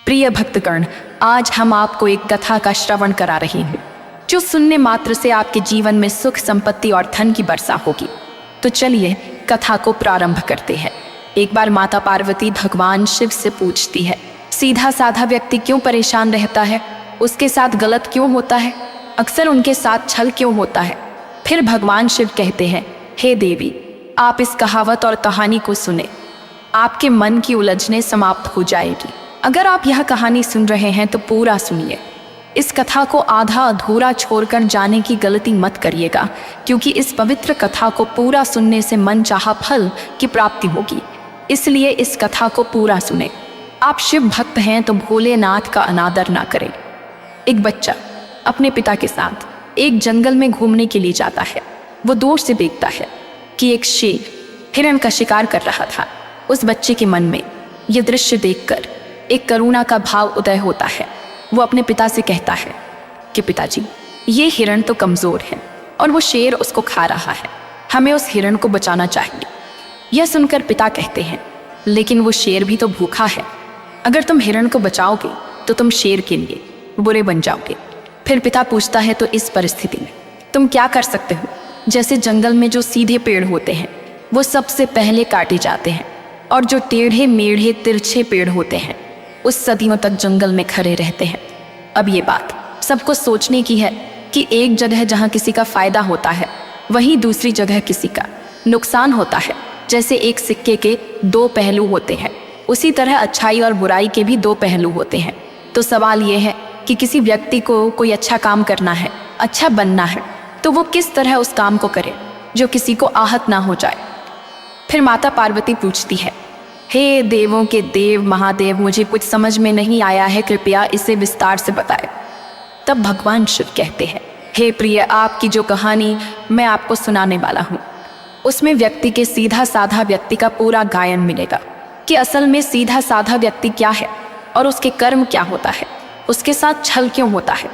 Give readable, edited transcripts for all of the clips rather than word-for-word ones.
प्रिय भक्तगण, आज हम आपको एक कथा का श्रवण करा रहे हैं जो सुनने मात्र से आपके जीवन में सुख, संपत्ति और धन की वर्षा होगी। तो चलिए कथा को प्रारंभ करते हैं। एक बार माता पार्वती भगवान शिव से पूछती है, सीधा साधा व्यक्ति क्यों परेशान रहता है? उसके साथ गलत क्यों होता है? अक्सर उनके साथ छल क्यों होता है? फिर भगवान शिव कहते हैं, हे देवी, आप इस कहावत और कहानी को सुने, आपके मन की उलझने समाप्त हो जाएगी। अगर आप यह कहानी सुन रहे हैं तो पूरा सुनिए। इस कथा को आधा अधूरा छोड़कर जाने की गलती मत करिएगा, क्योंकि इस पवित्र कथा को पूरा सुनने से मनचाहा फल की प्राप्ति होगी। इसलिए इस कथा को पूरा सुने। आप शिव भक्त हैं तो भोलेनाथ का अनादर ना करें। एक बच्चा अपने पिता के साथ एक जंगल में घूमने के लिए जाता है। वो दूर से देखता है कि एक शेर हिरण का शिकार कर रहा था। उस बच्चे के मन में यह दृश्य देखकर एक करुणा का भाव उदय होता है। वो अपने पिता से कहता है कि पिताजी, ये हिरण तो कमज़ोर है और वो शेर उसको खा रहा है। हमें उस हिरण को बचाना चाहिए। यह सुनकर पिता कहते हैं, लेकिन वो शेर भी तो भूखा है। अगर तुम हिरण को बचाओगे तो तुम शेर के लिए बुरे बन जाओगे। फिर पिता पूछता है, तो इस परिस्थिति में तुम क्या कर सकते हो? जैसे जंगल में जो सीधे पेड़ होते हैं वो सबसे पहले काटे जाते हैं, और जो टेढ़े मेढ़े तिरछे पेड़ होते हैं उस सदियों तक जंगल में खड़े रहते हैं। अब ये बात सबको सोचने की है कि एक जगह जहाँ किसी का फायदा होता है वहीं दूसरी जगह किसी का नुकसान होता है। जैसे एक सिक्के के दो पहलू होते हैं, उसी तरह अच्छाई और बुराई के भी दो पहलू होते हैं। तो सवाल ये है कि किसी व्यक्ति को कोई अच्छा काम करना है, अच्छा बनना है, तो वो किस तरह उस काम को करे जो किसी को आहत ना हो जाए। फिर माता पार्वती पूछती है, हे देवों के देव महादेव, मुझे कुछ समझ में नहीं आया है, कृपया इसे विस्तार से बताएं। तब भगवान शिव कहते हैं, हे प्रिय, आपकी जो कहानी मैं आपको सुनाने वाला हूँ उसमें व्यक्ति के सीधा साधा व्यक्ति का पूरा गायन मिलेगा कि असल में सीधा साधा व्यक्ति क्या है और उसके कर्म क्या होता है, उसके साथ छल क्यों होता है।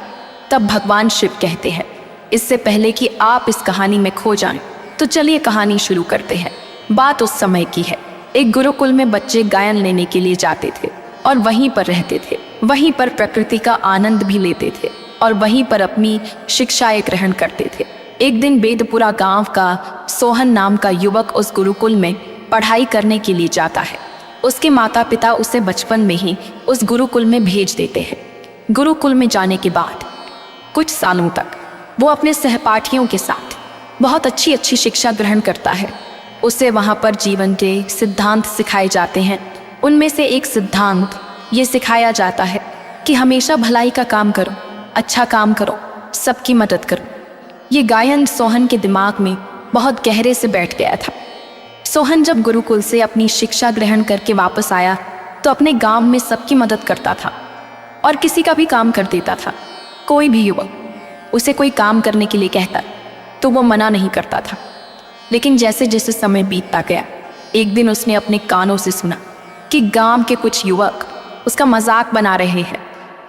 तब भगवान शिव कहते हैं, इससे पहले कि आप इस कहानी में खो जाएं, तो चलिए कहानी शुरू करते हैं। बात उस समय की है। एक गुरुकुल में बच्चे गायन लेने के लिए जाते थे और वहीं पर रहते थे। वहीं पर प्रकृति का आनंद भी लेते थे और वहीं पर अपनी शिक्षाएं ग्रहण करते थे। एक दिन बेदपुरा गांव का सोहन नाम का युवक उस गुरुकुल में पढ़ाई करने के लिए जाता है। उसके माता पिता उसे बचपन में ही उस गुरुकुल में भेज देते हैं। गुरुकुल में जाने के बाद कुछ सालों तक वो अपने सहपाठियों के साथ बहुत अच्छी शिक्षा ग्रहण करता है। उसे वहाँ पर जीवन के सिद्धांत सिखाए जाते हैं। उनमें से एक सिद्धांत ये सिखाया जाता है कि हमेशा भलाई का काम करो, अच्छा काम करो, सबकी मदद करो। ये गायन सोहन के दिमाग में बहुत गहरे से बैठ गया था। सोहन जब गुरुकुल से अपनी शिक्षा ग्रहण करके वापस आया तो अपने गांव में सबकी मदद करता था और किसी का भी काम कर देता था। कोई भी युवक उसे कोई काम करने के लिए कहता तो वो मना नहीं करता था। लेकिन जैसे जैसे समय बीतता गया, एक दिन उसने अपने कानों से सुना कि गांव के कुछ युवक उसका मजाक बना रहे हैं।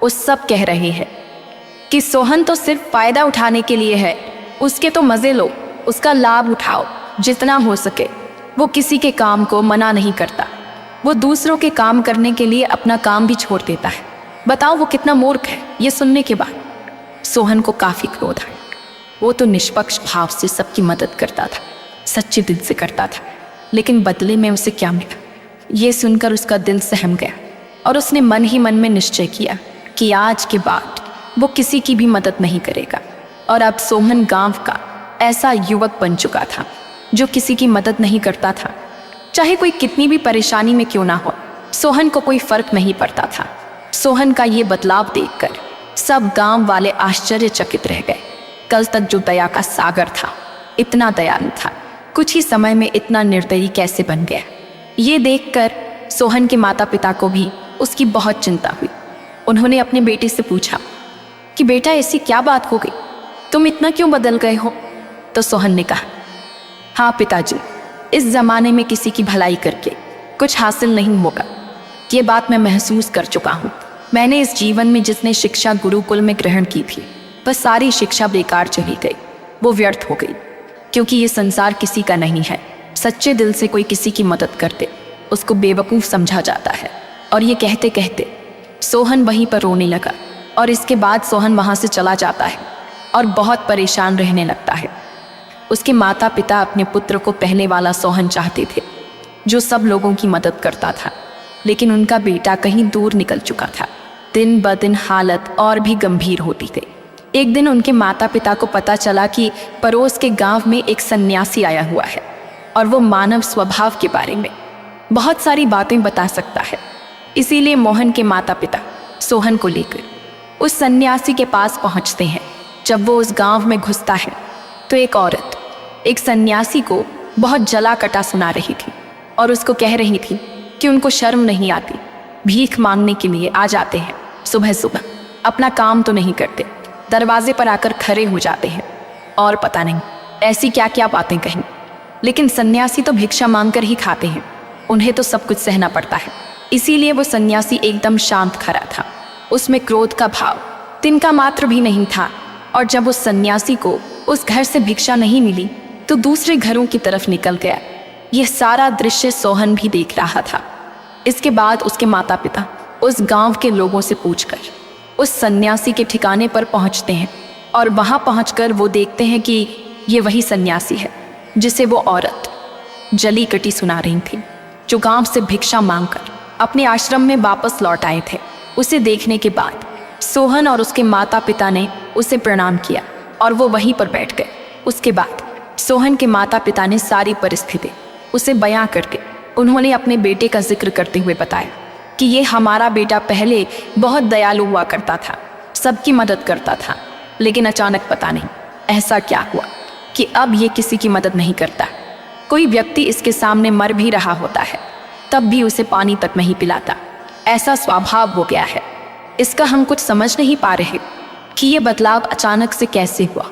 वो सब कह रहे हैं कि सोहन तो सिर्फ फायदा उठाने के लिए है, उसके तो मज़े लो, उसका लाभ उठाओ जितना हो सके। वो किसी के काम को मना नहीं करता, वो दूसरों के काम करने के लिए अपना काम भी छोड़ देता है। बताओ वो कितना मूर्ख है। ये सुनने के बाद सोहन को काफ़ी क्रोध आया। वो तो निष्पक्ष भाव से सबकी मदद करता था, सच्चे दिल से करता था, लेकिन बदले में उसे क्या मिला ये सुनकर उसका दिल सहम गया और उसने मन ही मन में निश्चय किया कि आज के बाद वो किसी की भी मदद नहीं करेगा। और अब सोहन गांव का ऐसा युवक बन चुका था जो किसी की मदद नहीं करता था। चाहे कोई कितनी भी परेशानी में क्यों ना हो, सोहन को कोई फर्क नहीं पड़ता था। सोहन का ये बदलाव देखकर सब गांव वाले आश्चर्यचकित रह गए। कल तक जो दया का सागर था, इतना दयालु था, कुछ ही समय में इतना निर्दयी कैसे बन गया। ये देखकर सोहन के माता पिता को भी उसकी बहुत चिंता हुई। उन्होंने अपने बेटे से पूछा कि बेटा, ऐसी क्या बात हो गई, तुम इतना क्यों बदल गए हो? तो सोहन ने कहा, हाँ पिताजी, इस ज़माने में किसी की भलाई करके कुछ हासिल नहीं होगा। ये बात मैं महसूस कर चुका हूँ। मैंने इस जीवन में जितने शिक्षा गुरुकुल में ग्रहण की थी वह सारी शिक्षा बेकार चली गई, वो व्यर्थ हो गई, क्योंकि ये संसार किसी का नहीं है। सच्चे दिल से कोई किसी की मदद करते उसको बेवकूफ़ समझा जाता है। और ये कहते कहते सोहन वहीं पर रोने लगा और इसके बाद सोहन वहाँ से चला जाता है और बहुत परेशान रहने लगता है। उसके माता पिता अपने पुत्र को पहले वाला सोहन चाहते थे जो सब लोगों की मदद करता था, लेकिन उनका बेटा कहीं दूर निकल चुका था। दिन ब दिन हालत और भी गंभीर होती थी। एक दिन उनके माता पिता को पता चला कि पड़ोस के गांव में एक सन्यासी आया हुआ है और वो मानव स्वभाव के बारे में बहुत सारी बातें बता सकता है। इसीलिए मोहन के माता पिता सोहन को लेकर उस सन्यासी के पास पहुंचते हैं। जब वो उस गांव में घुसता है तो एक औरत एक सन्यासी को बहुत जला कटा सुना रही थी और उसको कह रही थी कि उनको शर्म नहीं आती, भीख मांगने के लिए आ जाते हैं सुबह सुबह, अपना काम तो नहीं करते, दरवाजे पर आकर खड़े हो जाते हैं और पता नहीं ऐसी क्या क्या बातें कहीं। लेकिन सन्यासी तो भिक्षा मांगकर ही खाते हैं, उन्हें तो सब कुछ सहना पड़ता है। इसीलिए वो सन्यासी एकदम शांत खड़ा था, उसमें क्रोध का भाव तिनका मात्र भी नहीं था। और जब उस सन्यासी को उस घर से भिक्षा नहीं मिली तो दूसरे घरों की तरफ निकल गया। यह सारा दृश्य सोहन भी देख रहा था। इसके बाद उसके माता पिता उस गांव के लोगों से पूछकर उस सन्यासी के ठिकाने पर पहुंचते हैं और वहां पहुंचकर वो देखते हैं कि ये वही सन्यासी है जिसे वो औरत जली कटी सुना रही थी, जो गांव से भिक्षा मांगकर अपने आश्रम में वापस लौट आए थे। उसे देखने के बाद सोहन और उसके माता पिता ने उसे प्रणाम किया और वो वहीं पर बैठ गए। उसके बाद सोहन के माता पिता ने सारी परिस्थिति उसे बयां करके उन्होंने अपने बेटे का जिक्र करते हुए बताया कि ये हमारा बेटा पहले बहुत दयालु हुआ करता था, सबकी मदद करता था, लेकिन अचानक पता नहीं ऐसा क्या हुआ कि अब ये किसी की मदद नहीं करता। कोई व्यक्ति इसके सामने मर भी रहा होता है तब भी उसे पानी तक नहीं पिलाता। ऐसा स्वभाव हो गया है। इसका हम कुछ समझ नहीं पा रहे कि ये बदलाव अचानक से कैसे हुआ।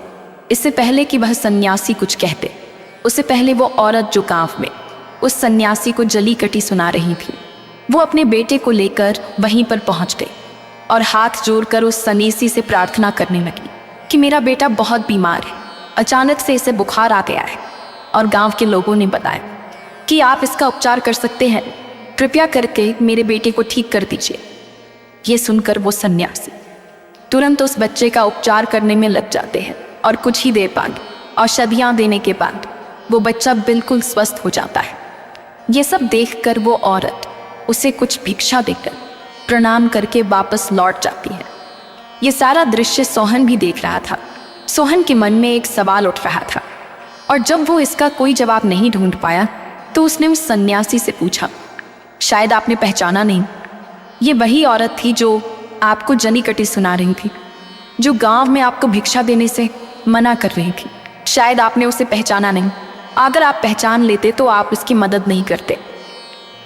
इससे पहले कि वह सन्यासी कुछ कहते, उससे पहले वो औरत जो गांव में उस सन्यासी को जली कटी सुना रही थी, वो अपने बेटे को लेकर वहीं पर पहुंच गई और हाथ जोड़कर उस सन्यासी से प्रार्थना करने लगी कि मेरा बेटा बहुत बीमार है, अचानक से इसे बुखार आ गया है और गांव के लोगों ने बताया कि आप इसका उपचार कर सकते हैं, कृपया करके मेरे बेटे को ठीक कर दीजिए। ये सुनकर वो सन्यासी तुरंत उस बच्चे का उपचार करने में लग जाते हैं और कुछ ही देर बाद औषधियाँ देने के बाद वो बच्चा बिल्कुल स्वस्थ हो जाता है। ये सब देखकर वो औरत उसे कुछ भिक्षा देकर प्रणाम करके वापस लौट जाती है। ये सारा दृश्य सोहन भी देख रहा था। सोहन के मन में एक सवाल उठ रहा था और जब वो इसका कोई जवाब नहीं ढूंढ पाया तो उसने उस सन्यासी से पूछा, शायद आपने पहचाना नहीं, ये वही औरत थी जो आपको जली कटी सुना रही थी, जो गांव में आपको भिक्षा देने से मना कर रही थी। शायद आपने उसे पहचाना नहीं, अगर आप पहचान लेते तो आप उसकी मदद नहीं करते।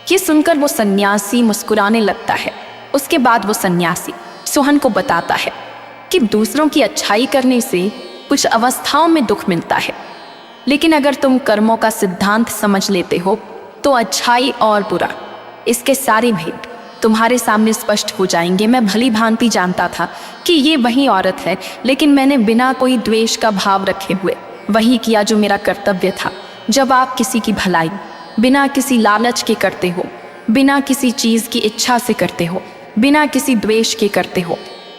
ये सुनकर वो सन्यासी मुस्कुराने लगता है। उसके बाद वो सन्यासी सोहन को बताता है कि दूसरों की अच्छाई करने से कुछ अवस्थाओं में दुख मिलता है, लेकिन अगर तुम कर्मों का सिद्धांत समझ लेते हो तो अच्छाई और बुरा, इसके सारे भेद तुम्हारे सामने स्पष्ट हो जाएंगे। मैं भली भांति जानता था कि ये वही औरत है, लेकिन मैंने बिना कोई द्वेष का भाव रखे हुए वही किया जो मेरा कर्तव्य था। जब आप किसी की भलाई बिना किसी लालच के करते हो, बिना किसी चीज़ की इच्छा से करते हो, बिना किसी द्वेष के करते हो,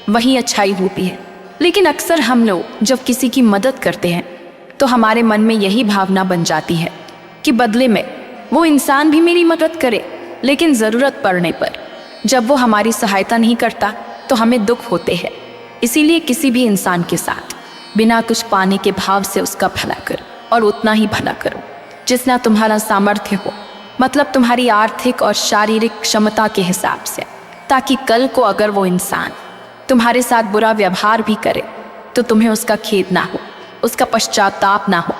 वही अच्छाई होती है। लेकिन अक्सर हम लोग जब किसी की मदद करते हैं तो हमारे मन में यही भावना बन जाती है कि बदले में वो इंसान भी मेरी मदद करे, लेकिन ज़रूरत पड़ने पर जब वो हमारी सहायता नहीं करता तो हमें दुख होते हैं। इसीलिए किसी भी इंसान के साथ बिना कुछ पाने के भाव से उसका भला करो और उतना ही भला करो जितना तुम्हारा सामर्थ्य हो, मतलब तुम्हारी आर्थिक और शारीरिक क्षमता के हिसाब से, ताकि कल को अगर वो इंसान तुम्हारे साथ बुरा व्यवहार भी करे तो तुम्हें उसका खेद ना हो, उसका पश्चाताप ना हो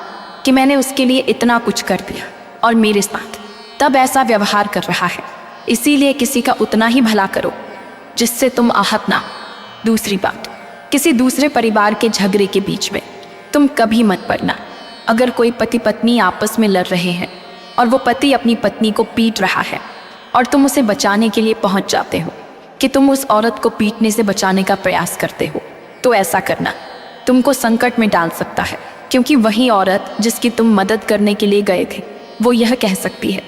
कि मैंने उसके लिए इतना कुछ कर दिया और मेरे साथ तब ऐसा व्यवहार कर रहा है। इसीलिए किसी का उतना ही भला करो जिससे तुम आहत ना हो। दूसरी बात, किसी दूसरे परिवार के झगड़े के बीच में तुम कभी मत पड़ना। अगर कोई पति पत्नी आपस में लड़ रहे हैं और वो पति अपनी पत्नी को पीट रहा है और तुम उसे बचाने के लिए पहुंच जाते हो कि तुम उस औरत को पीटने से बचाने का प्रयास करते हो, तो ऐसा करना तुमको संकट में डाल सकता है, क्योंकि वही औरत जिसकी तुम मदद करने के लिए गए थे वो यह कह सकती है,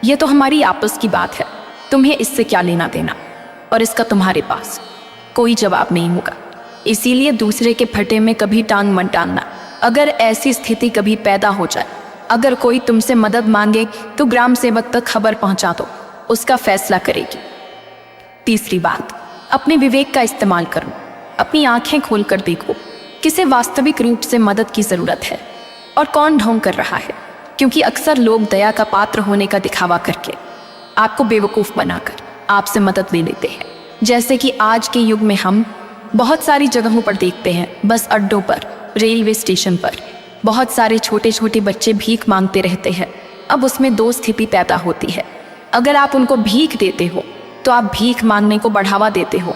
यह तो हमारी आपस की बात है, तुम्हें इससे क्या लेना देना। और इसका तुम्हारे पास कोई जवाब नहीं होगा। इसीलिए दूसरे के फटे में कभी टांग मत डालना। अगर ऐसी स्थिति कभी पैदा हो जाए, अगर कोई तुमसे मदद मांगे तो ग्राम सेवक तक खबर पहुंचा दो, उसका फैसला करेगी। तीसरी बात, अपने विवेक का इस्तेमाल करो। अपनी आंखें खोलकर देखो किसे वास्तविक रूप से मदद की जरूरत है और कौन ढोंग कर रहा है, क्योंकि अक्सर लोग दया का पात्र होने का दिखावा करके आपको बेवकूफ़ बनाकर आपसे मदद ले लेते हैं। जैसे कि आज के युग में हम बहुत सारी जगहों पर देखते हैं, बस अड्डों पर, रेलवे स्टेशन पर बहुत सारे छोटे छोटे बच्चे भीख मांगते रहते हैं। अब उसमें दो स्थिति पैदा होती है। अगर आप उनको भीख देते हो तो आप भीख मांगने को बढ़ावा देते हो,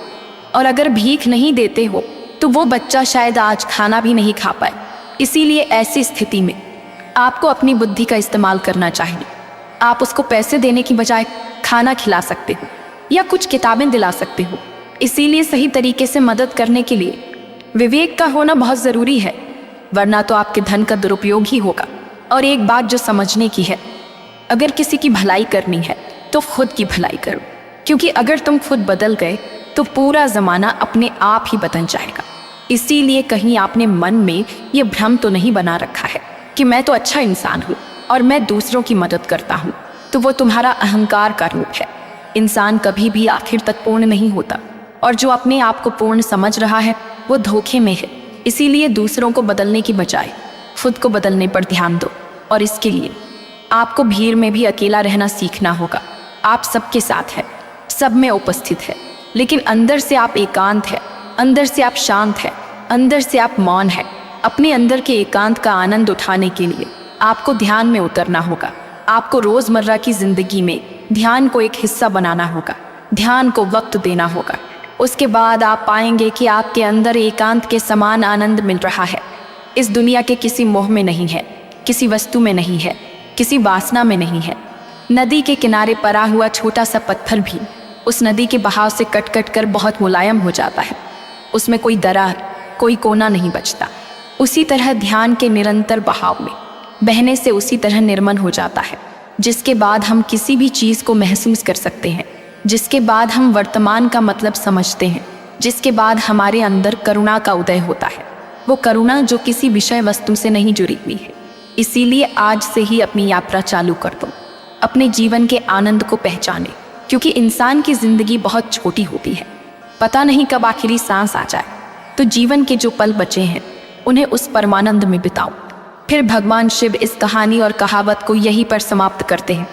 और अगर भीख नहीं देते हो तो वो बच्चा शायद आज खाना भी नहीं खा पाए। इसीलिए ऐसी स्थिति में आपको अपनी बुद्धि का इस्तेमाल करना चाहिए। आप उसको पैसे देने की बजाय खाना खिला सकते हो या कुछ किताबें दिला सकते हो। इसीलिए सही तरीके से मदद करने के लिए विवेक का होना बहुत ज़रूरी है, वरना तो आपके धन का दुरुपयोग ही होगा। और एक बात जो समझने की है, अगर किसी की भलाई करनी है तो खुद की भलाई करो, क्योंकि अगर तुम खुद बदल गए तो पूरा ज़माना अपने आप ही बदल जाएगा। इसीलिए कहीं आपने मन में ये भ्रम तो नहीं बना रखा है कि मैं तो अच्छा इंसान हूँ और मैं दूसरों की मदद करता हूँ, तो वो तुम्हारा अहंकार का रूप है। इंसान कभी भी आखिर तक पूर्ण नहीं होता, और जो अपने आप को पूर्ण समझ रहा है वो धोखे में है। इसीलिए दूसरों को बदलने की बजाय खुद को बदलने पर ध्यान दो, और इसके लिए आपको भीड़ में भी अकेला रहना सीखना होगा। आप सबके साथ हैं, सब में उपस्थित है, लेकिन अंदर से आप एकांत है, अंदर से आप शांत है, अंदर से आप मौन है। अपने अंदर के एकांत का आनंद उठाने के लिए आपको ध्यान में उतरना होगा। आपको रोज़मर्रा की ज़िंदगी में ध्यान को एक हिस्सा बनाना होगा, ध्यान को वक्त देना होगा। उसके बाद आप पाएंगे कि आपके अंदर एकांत के समान आनंद मिल रहा है। इस दुनिया के किसी मोह में नहीं है, किसी वस्तु में नहीं है, किसी वासना में नहीं है। नदी के किनारे पड़ा हुआ छोटा सा पत्थर भी उस नदी के बहाव से कट कट कर बहुत मुलायम हो जाता है। उसमें कोई दरार, कोई कोना नहीं बचता। उसी तरह ध्यान के निरंतर बहाव में बहने से उसी तरह निर्मल हो जाता है, जिसके बाद हम किसी भी चीज़ को महसूस कर सकते हैं, जिसके बाद हम वर्तमान का मतलब समझते हैं, जिसके बाद हमारे अंदर करुणा का उदय होता है। वो करुणा जो किसी विषय वस्तु से नहीं जुड़ी हुई है। इसीलिए आज से ही अपनी यात्रा चालू कर दो, अपने जीवन के आनंद को पहचाने, क्योंकि इंसान की ज़िंदगी बहुत छोटी होती है। पता नहीं कब आखिरी सांस आ जाए, तो जीवन के जो पल बचे हैं उन्हें उस परमानंद में बिताओ। फिर भगवान शिव इस कहानी और कहावत को यहीं पर समाप्त करते हैं।